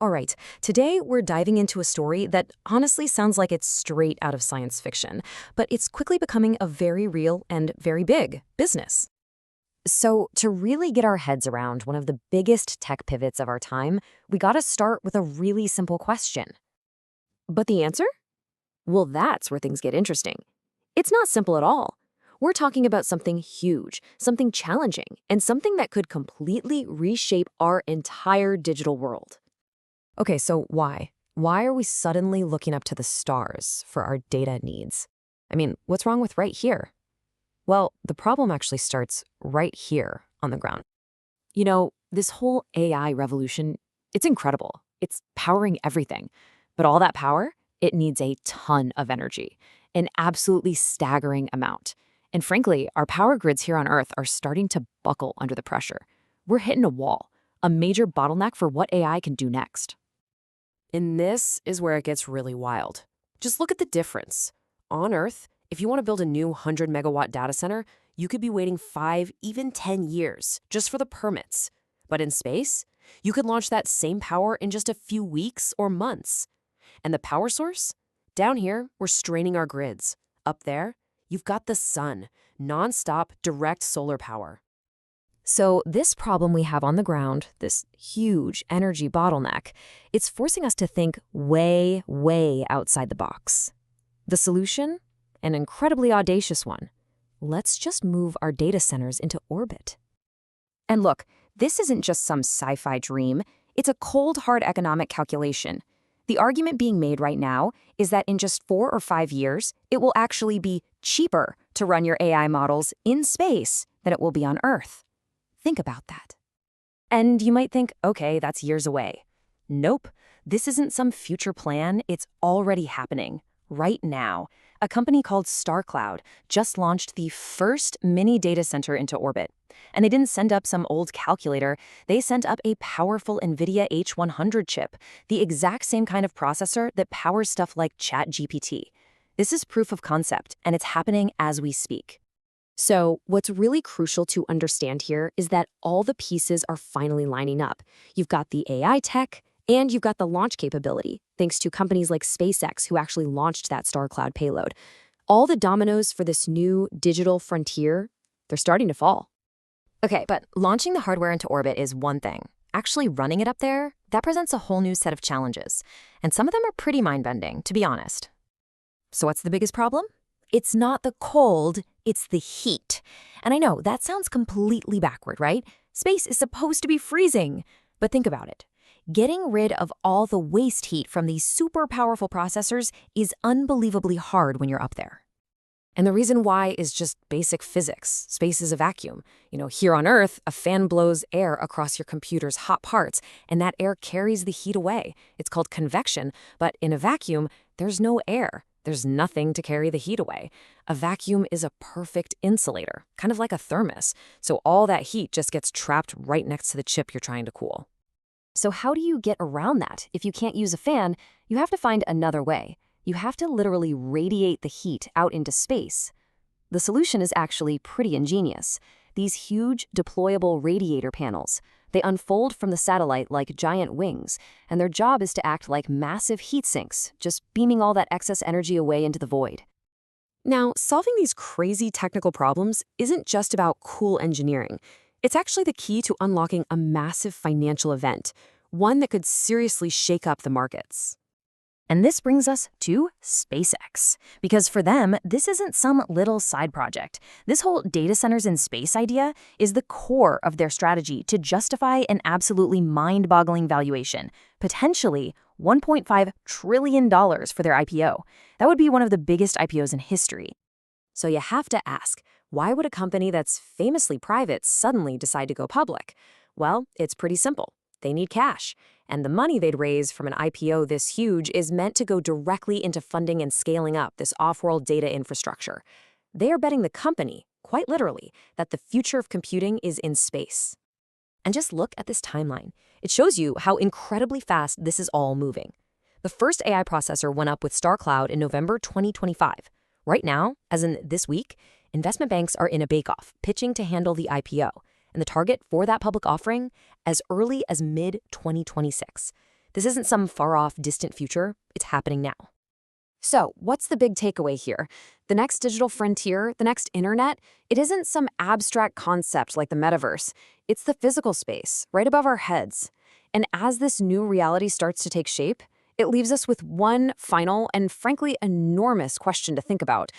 All right, today we're diving into a story that honestly sounds like it's straight out of science fiction, but it's quickly becoming a very real and very big business. So, to really get our heads around one of the biggest tech pivots of our time, we gotta start with a really simple question. But the answer? Well, that's where things get interesting. It's not simple at all. We're talking about something huge, something challenging, and something that could completely reshape our entire digital world. Okay, so why? Why are we suddenly looking up to the stars for our data needs? I mean, what's wrong with right here? Well, the problem actually starts right here on the ground. This whole AI revolution, it's incredible. It's powering everything. But all that power, it needs a ton of energy, an absolutely staggering amount. And frankly, our power grids here on Earth are starting to buckle under the pressure. We're hitting a wall, a major bottleneck for what AI can do next. And this is where it gets really wild. Just look at the difference. On Earth, if you want to build a new 100-megawatt data center, you could be waiting 5, even 10 years just for the permits. But in space, you could launch that same power in just a few weeks or months. And the power source? Down here, we're straining our grids. Up there, you've got the sun, nonstop direct solar power. So this problem we have on the ground, this huge energy bottleneck, it's forcing us to think way, way outside the box. The solution? An incredibly audacious one. Let's just move our data centers into orbit. And look, this isn't just some sci-fi dream. It's a cold, hard economic calculation. The argument being made right now is that in just 4 or 5 years, it will actually be cheaper to run your AI models in space than it will be on Earth. Think about that. And you might think, okay, that's years away. Nope, this isn't some future plan. It's already happening right now. A company called StarCloud just launched the first mini data center into orbit. And they didn't send up some old calculator. They sent up a powerful NVIDIA H100 chip, the exact same kind of processor that powers stuff like ChatGPT. This is proof of concept, and it's happening as we speak. So what's really crucial to understand here is that all the pieces are finally lining up. You've got the AI tech, and you've got the launch capability, thanks to companies like SpaceX who actually launched that StarCloud payload. All the dominoes for this new digital frontier, they're starting to fall. Okay, but launching the hardware into orbit is one thing. Actually running it up there, that presents a whole new set of challenges. And some of them are pretty mind-bending, to be honest. So what's the biggest problem? It's not the cold, it's the heat. And I know, that sounds completely backward, right? Space is supposed to be freezing. But think about it. Getting rid of all the waste heat from these super powerful processors is unbelievably hard when you're up there. And the reason why is just basic physics. Space is a vacuum. Here on Earth, a fan blows air across your computer's hot parts, and that air carries the heat away. It's called convection, but in a vacuum, there's no air. There's nothing to carry the heat away. A vacuum is a perfect insulator, kind of like a thermos. So all that heat just gets trapped right next to the chip you're trying to cool. So how do you get around that? If you can't use a fan, you have to find another way. You have to literally radiate the heat out into space. The solution is actually pretty ingenious. These huge deployable radiator panels, they unfold from the satellite like giant wings, and their job is to act like massive heat sinks, just beaming all that excess energy away into the void. Now, solving these crazy technical problems isn't just about cool engineering. It's actually the key to unlocking a massive financial event, one that could seriously shake up the markets. And this brings us to SpaceX, because for them, this isn't some little side project. This whole data centers in space idea is the core of their strategy to justify an absolutely mind-boggling valuation, potentially $1.5 trillion for their IPO. That would be one of the biggest IPOs in history. So you have to ask, why would a company that's famously private suddenly decide to go public? Well, it's pretty simple. They need cash. And the money they'd raise from an IPO this huge is meant to go directly into funding and scaling up this off-world data infrastructure. They are betting the company, quite literally, that the future of computing is in space. And just look at this timeline. It shows you how incredibly fast this is all moving. The first AI processor went up with StarCloud in November 2025. Right now, as in this week, investment banks are in a bake-off, pitching to handle the IPO. And the target for that public offering as early as mid-2026. This isn't some far-off, distant future. It's happening now. So, what's the big takeaway here? The next digital frontier, the next internet, it isn't some abstract concept like the metaverse. It's the physical space, right above our heads. And as this new reality starts to take shape, it leaves us with one final and frankly enormous question to think about.